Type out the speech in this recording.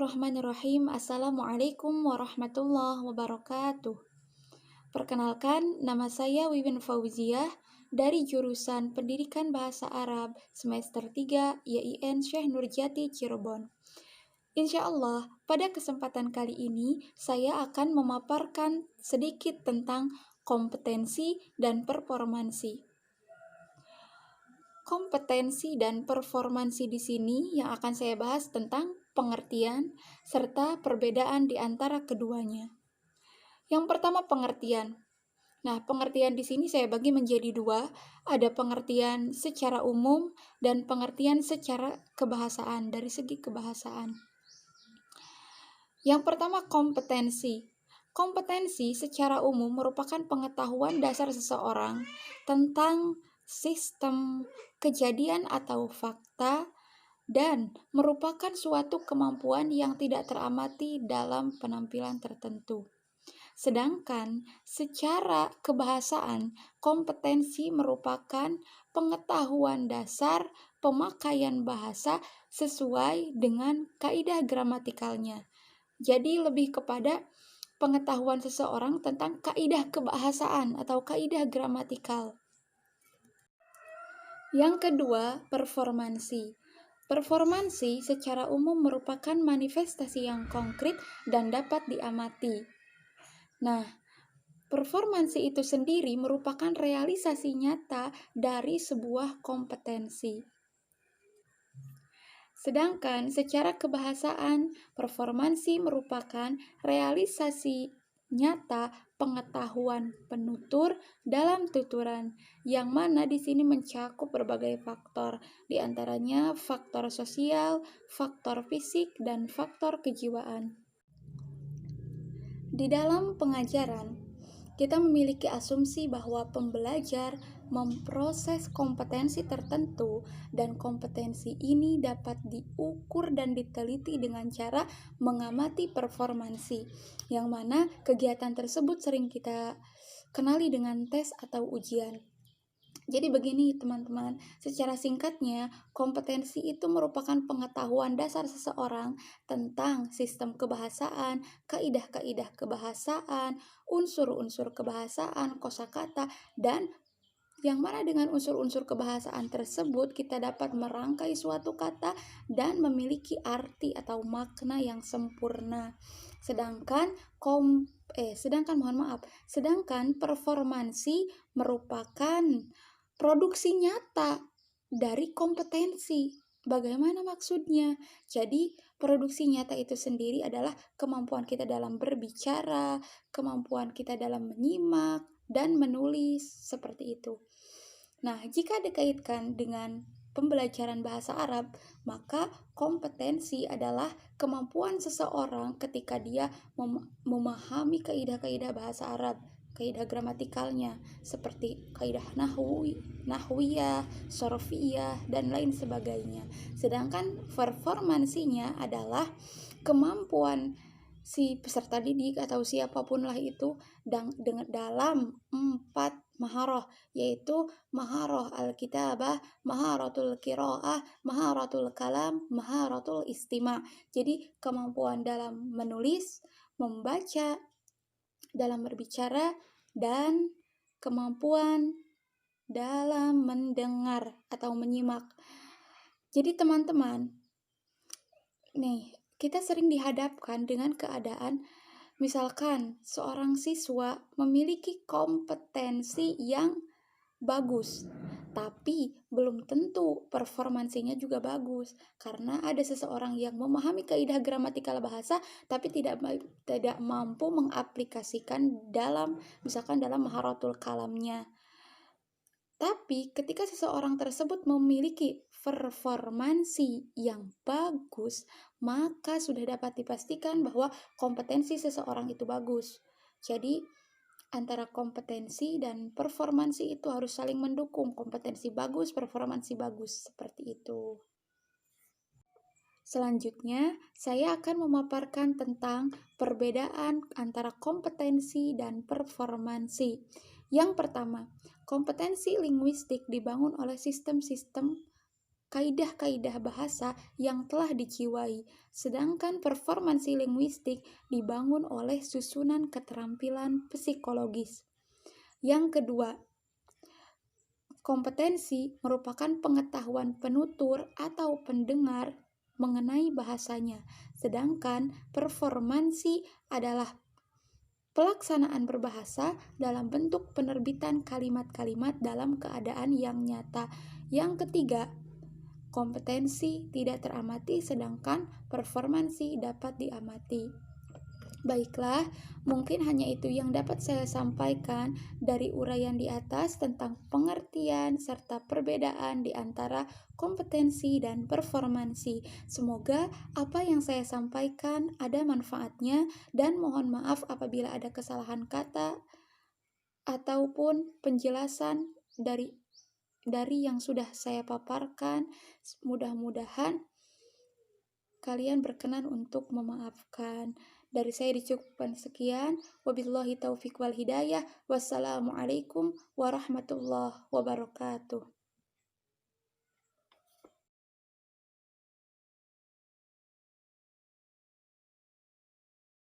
Bismillahirrahmanirrahim. Assalamualaikum warahmatullahi wabarakatuh. Perkenalkan, nama saya Wiwin Fauziah dari jurusan Pendidikan Bahasa Arab semester 3 YIN Syekh Nurjati Cirebon. Insya Allah, pada kesempatan kali ini saya akan memaparkan sedikit tentang kompetensi dan performansi. Kompetensi dan performansi di sini yang akan saya bahas tentang pengertian serta perbedaan di antara keduanya. Yang pertama, pengertian. Nah, pengertian di sini saya bagi menjadi dua, ada pengertian secara umum dan pengertian secara kebahasaan, dari segi kebahasaan. Yang pertama, kompetensi. Kompetensi secara umum merupakan pengetahuan dasar seseorang tentang sistem, kejadian atau fakta, dan merupakan suatu kemampuan yang tidak teramati dalam penampilan tertentu. Sedangkan secara kebahasaan, kompetensi merupakan pengetahuan dasar pemakaian bahasa sesuai dengan kaidah gramatikalnya. Jadi lebih kepada pengetahuan seseorang tentang kaidah kebahasaan atau kaidah gramatikal. Yang kedua, performansi. Performansi secara umum merupakan manifestasi yang konkret dan dapat diamati. Nah, performansi itu sendiri merupakan realisasi nyata dari sebuah kompetensi. Sedangkan secara kebahasaan, performansi merupakan realisasi nyata pengetahuan penutur dalam tuturan, yang mana di sini mencakup berbagai faktor, di antaranya faktor sosial, faktor fisik, dan faktor kejiwaan. Di dalam pengajaran, kita memiliki asumsi bahwa pembelajar memproses kompetensi tertentu dan kompetensi ini dapat diukur dan diteliti dengan cara mengamati performansi, yang mana kegiatan tersebut sering kita kenali dengan tes atau ujian. Jadi begini teman-teman, secara singkatnya, kompetensi itu merupakan pengetahuan dasar seseorang tentang sistem kebahasaan, kaidah-kaidah kebahasaan, unsur-unsur kebahasaan, kosakata, dan yang mana dengan unsur-unsur kebahasaan tersebut kita dapat merangkai suatu kata dan memiliki arti atau makna yang sempurna. Sedangkan performansi merupakan produksi nyata dari kompetensi. Bagaimana maksudnya? Jadi, produksi nyata itu sendiri adalah kemampuan kita dalam berbicara, kemampuan kita dalam menyimak, dan menulis, seperti itu. Nah, jika dikaitkan dengan pembelajaran bahasa Arab, maka kompetensi adalah kemampuan seseorang ketika dia memahami kaidah-kaidah bahasa Arab, kaidah gramatikalnya seperti kaidah nahwiyah, sorfiyah, dan lain sebagainya. Sedangkan performansinya adalah kemampuan si peserta didik atau siapapun lah itu dalam 4 maharoh, yaitu maharoh al-kitabah, maharatul qiraah, maharatul kalam, maharatul istima'. Jadi kemampuan dalam menulis, membaca, dalam berbicara, dan kemampuan dalam mendengar atau menyimak. Jadi teman-teman, nih kita sering dihadapkan dengan keadaan misalkan seorang siswa memiliki kompetensi yang bagus, tapi belum tentu performansinya juga bagus, karena ada seseorang yang memahami kaidah gramatikal bahasa tapi tidak mampu mengaplikasikan dalam maharatul kalamnya. Tapi ketika seseorang tersebut memiliki performansi yang bagus, maka sudah dapat dipastikan bahwa kompetensi seseorang itu bagus. Jadi antara kompetensi dan performansi itu harus saling mendukung. Kompetensi bagus, performansi bagus, seperti itu. Selanjutnya, saya akan memaparkan tentang perbedaan antara kompetensi dan performansi. Yang pertama, kompetensi linguistik dibangun oleh sistem-sistem kaidah-kaidah bahasa yang telah dijiwai, sedangkan performansi linguistik dibangun oleh susunan keterampilan psikologis. Yang kedua, kompetensi merupakan pengetahuan penutur atau pendengar mengenai bahasanya, sedangkan performansi adalah pelaksanaan berbahasa dalam bentuk penerbitan kalimat-kalimat dalam keadaan yang nyata. Yang ketiga, kompetensi tidak teramati sedangkan performansi dapat diamati. Baiklah, mungkin hanya itu yang dapat saya sampaikan dari uraian di atas tentang pengertian serta perbedaan di antara kompetensi dan performansi. Semoga apa yang saya sampaikan ada manfaatnya dan mohon maaf apabila ada kesalahan kata ataupun penjelasan dari yang sudah saya paparkan. Mudah-mudahan kalian berkenan untuk memaafkan. Dari saya dicukupkan sekian. Wabillahi taufiq wal hidayah. Wassalamualaikum warahmatullahi wabarakatuh.